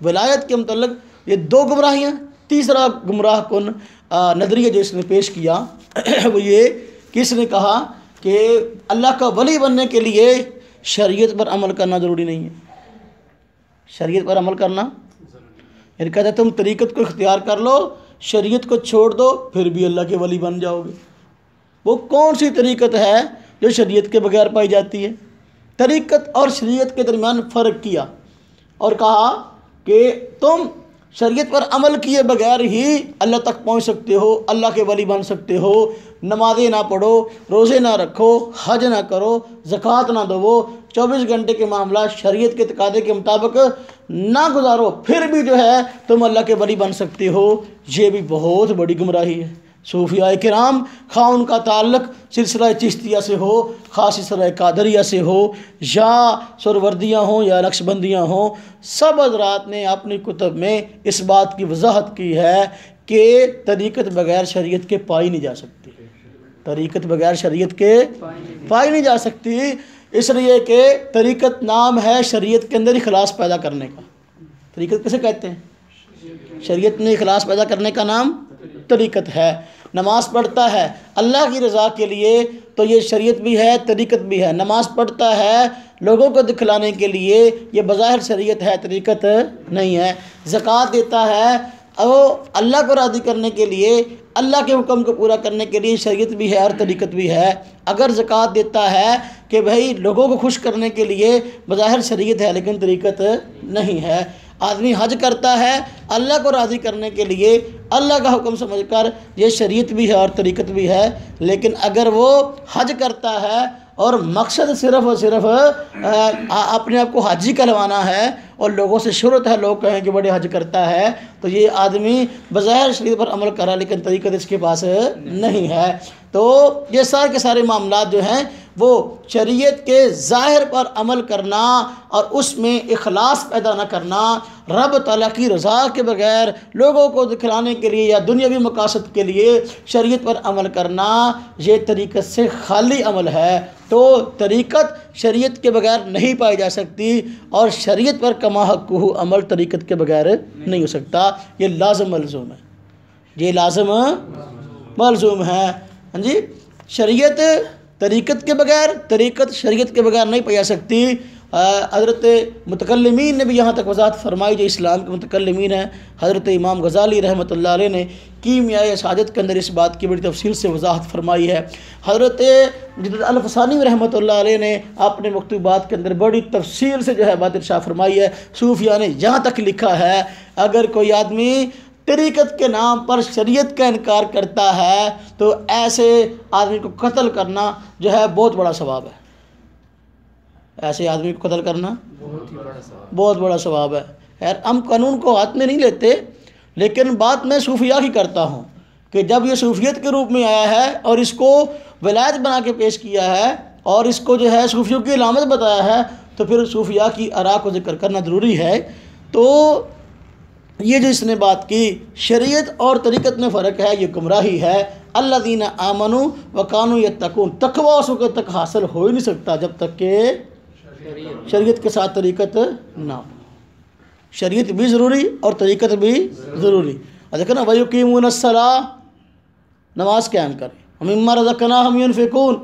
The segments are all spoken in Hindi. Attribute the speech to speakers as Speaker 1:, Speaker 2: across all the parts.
Speaker 1: विलायत के मतलब ये दो गुमराहियाँ। तीसरा गुमराह कुन नज़रिया जो इसने पेश किया वो ये कि इसने कहा कि अल्लाह का वली बनने के लिए शरीयत पर अमल करना ज़रूरी नहीं है। शरीयत पर अमल करना यानी कहते तुम तरीक़त को इख्तियार कर लो, शरीयत को छोड़ दो, फिर भी अल्लाह के वली बन जाओगे। वो कौन सी तरीक़त है जो शरीयत के बगैर पाई जाती है? तरीक़त और शरीयत के दरमियान फ़र्क किया और कहा कि तुम शरीयत पर अमल किए बगैर ही अल्लाह तक पहुंच सकते हो, अल्लाह के वली बन सकते हो। नमाज़ें ना पढ़ो, रोज़े ना रखो, हज ना करो, ज़कात ना दो, 24 घंटे के मामला शरीयत के तकादे के मुताबिक ना गुजारो, फिर भी जो है तुम अल्लाह के वली बन सकते हो। ये भी बहुत बड़ी गुमराही है। सूफिया किराम खा उनका ताल्लुक़ सिलसिला चिश्तिया से हो, ख़ास सिलसिला कादरिया से हो, या सुरवर्दियाँ हों या नक्शबंदियाँ हों, सब हज़रात ने अपनी कुतब में इस बात की वजाहत की है कि तरीक़त बग़ैर शरीयत के पाई नहीं जा सकती। तरीक़त बग़ैर शरीयत के पाई नहीं जा सकती, इसलिए कि तरीक़त नाम है शरीयत के अंदर इखलास पैदा करने का। तरीक़त किसे कहते हैं? शरीयत में इखलास पैदा करने का नाम तरीक़त है। नमाज़ पढ़ता है अल्लाह की रज़ा के लिए तो ये शरीयत भी है, तरीक़त भी है। नमाज़ पढ़ता है लोगों को दिखलाने के लिए, ये बज़ाहिर शरीयत है, तरीक़त नहीं है। ज़कात देता है वो अल्लाह को राज़ी करने के लिए, अल्लाह के हुक्म को पूरा करने के लिए, शरीयत भी है और तरीक़त भी है। अगर ज़कात देता है कि भाई लोगों को खुश करने के लिए, बज़ाहिर शरीयत है लेकिन तरीक़त नहीं है। आदमी हज करता है अल्लाह को राज़ी करने के लिए, अल्लाह का हुक्म समझकर, ये शरीयत भी है और तरीक़त भी है। लेकिन अगर वो हज करता है और मकसद सिर्फ़ और सिर्फ अपने आप को हाजी कहलवाना है और लोगों से शोहरत है, लोग कहें कि बड़े हज करता है, तो ये आदमी बज़ाहिर शरीयत पर अमल कर रहा है लेकिन तरीक़त इसके पास नहीं है। तो ये सारे के सारे मामलात जो हैं वो शरीयत के ज़ाहिर पर अमल करना और उसमें इखलास पैदा न करना, रब ताला की रज़ा के बग़ैर लोगों को दिखलाने के लिए या दुनियावी मकासद के लिए शरीयत पर अमल करना, ये तरीक़त से खाली अमल है। तो तरीक़त शरीयत के बग़ैर नहीं पाई जा सकती और शरीयत पर कमा हक़्क़ुहु अमल तरीक़त के बग़ैर नहीं हो सकता। ये लाज़िम मलज़ूम है, ये लाज़िम मलज़ूम है। हाँ जी, शरीयत तरीक़त के बग़ैर, तरीक़त शरीयत के बग़ैर नहीं पाई जा सकती। हज़रत मुतकल्लिमीन ने भी यहाँ तक वजाहत फरमाई, जो इस्लाम के मुतकल्लिमीन हैं। हज़रत इमाम गज़ाली रहमतुल्लाह अलैह ने कीमियाए साजत के अंदर इस बात की बड़ी तफसील से वजाहत फरमाई है। हज़रत जदीद अल-फ़सानी रहमतुल्लाह अलैह ने अपने मकतूबात के अंदर बड़ी तफसील से जो है बात इरशाद फरमाई है। सूफिया ने यहाँ तक लिखा है, अगर कोई आदमी तरीक़त के नाम पर शरीयत का इनकार करता है तो ऐसे आदमी को कत्ल करना जो है बहुत बड़ा सवाब है। ऐसे आदमी को कत्ल करना बहुत बड़ा सवाब है। खैर हम कानून को हाथ में नहीं लेते, लेकिन बात मैं सूफिया की करता हूँ कि जब ये सूफियत के रूप में आया है और इसको विलायत बना के पेश किया है और इसको जो है सूफियों की इलामत बताया है, तो फिर सूफिया की आरा को जिक्र करना ज़रूरी है। तो ये जो इसने बात की, शरीयत और तरीक़त में फ़र्क है, ये गुमराही है। अल्लज़ीना आमनू व कानू यत्तकून, तक़वा उस वक़्त तक हासिल हो ही नहीं सकता जब तक के शरीयत के साथ तरीक़त ना हो। शरीयत भी ज़रूरी और तरीक़त भी ज़रूरी। और देखो ना, वयुक़ीमूनस्सलाह, नमाज कायम करें, मिम्मा रज़क़नाहुम युनफ़िक़ून,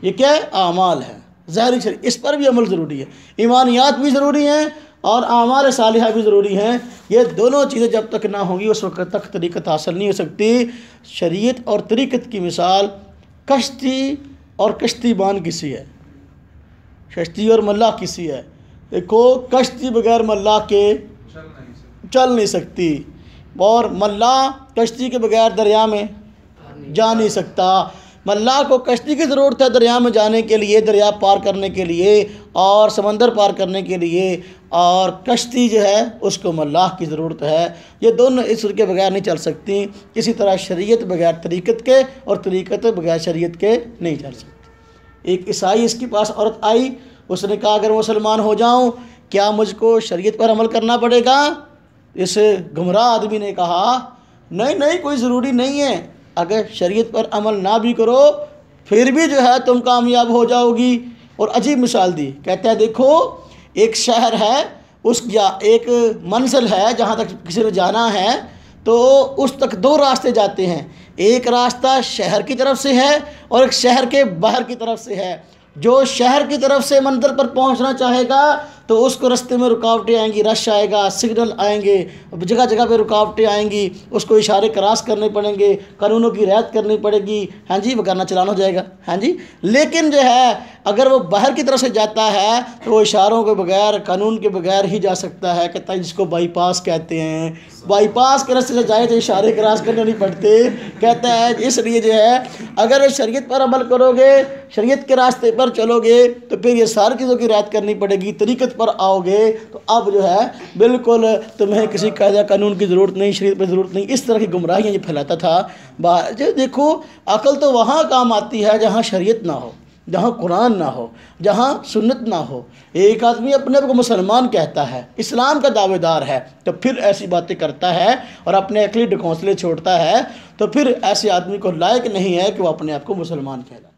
Speaker 1: ये क्या है? आमाल है, ज़ाहिरी शरीयत, इस पर भी अमल ज़रूरी है। ईमानियात भी ज़रूरी हैं और आमाल सालिहा भी ज़रूरी हैं। ये दोनों चीज़ें जब तक ना होंगी उस वक्त तक तरीक़त हासिल नहीं हो सकती। शरीयत और तरीक़त की मिसाल कश्ती और कश्तीबान किसी है, कश्ती और मल्लाह किसी है। देखो, कश्ती बगैर मल्लाह के चल नहीं सकती और मल्लाह कश्ती के बगैर दरिया में जा नहीं सकता। मल्लाह को कश्ती की ज़रूरत है दरिया में जाने के लिए, दरिया पार करने के लिए और समंदर पार करने के लिए, और कश्ती जो है उसको मल्लाह की ज़रूरत है। ये दोनों इस के बगैर नहीं चल सकती। इसी तरह शरीयत बगैर तरीक़त के और तरीक़त बगैर शरीयत के नहीं चल सकती। एक ईसाई इसके पास औरत आई, उसने कहा अगर मुसलमान हो जाऊं क्या मुझको शरीयत पर अमल करना पड़ेगा? इस गुमराह आदमी ने कहा नहीं नहीं, कोई ज़रूरी नहीं है, अगर शरीयत पर अमल ना भी करो फिर भी जो है तुम कामयाब हो जाओगी। और अजीब मिसाल दी, कहता है देखो एक शहर है, उस या एक मंजिल है जहाँ तक किसी ने जाना है, तो उस तक दो रास्ते जाते हैं। एक रास्ता शहर की तरफ से है और एक शहर के बाहर की तरफ से है। जो शहर की तरफ से मंजिल पर पहुंचना चाहेगा तो उसको रास्ते में रुकावटें आएंगी, रश आएगा, सिग्नल आएंगे, जगह जगह पे रुकावटें आएंगी, उसको इशारे क्रॉस करने पड़ेंगे, कानूनों की रियायत करनी पड़ेगी, हाँ जी, वरना चलान हो जाएगा, हाँ जी। लेकिन जो है अगर वो बाहर की तरफ से जाता है तो वो इशारों के बगैर, कानून के बगैर ही जा सकता है। कहता है जिसको बाईपास कहते हैं, बाईपास के रास्ते से जाए तो इशारे क्रॉस करने नहीं पड़ते। कहता है इसलिए जो है अगर शरीयत पर अमल करोगे, शरीयत के रास्ते पर चलोगे, तो फिर ये सारी चीज़ों की रियायत करनी पड़ेगी। तरीक़त पर आओगे तो अब जो है बिल्कुल तुम्हें किसी कायदा कानून की ज़रूरत नहीं, शरीयत पर ज़रूरत नहीं। इस तरह की गुमराहियाँ ये फैलाता था। जो देखो, अकल तो वहाँ काम आती है जहाँ शरीयत ना हो, जहाँ कुरान ना हो, जहाँ सुन्नत ना हो। एक आदमी अपने आप को मुसलमान कहता है, इस्लाम का दावेदार है, तो फिर ऐसी बातें करता है और अपने अकली ढकोंसले छोड़ता है, तो फिर ऐसे आदमी को लायक नहीं है कि वो अपने आप को मुसलमान कहलाए।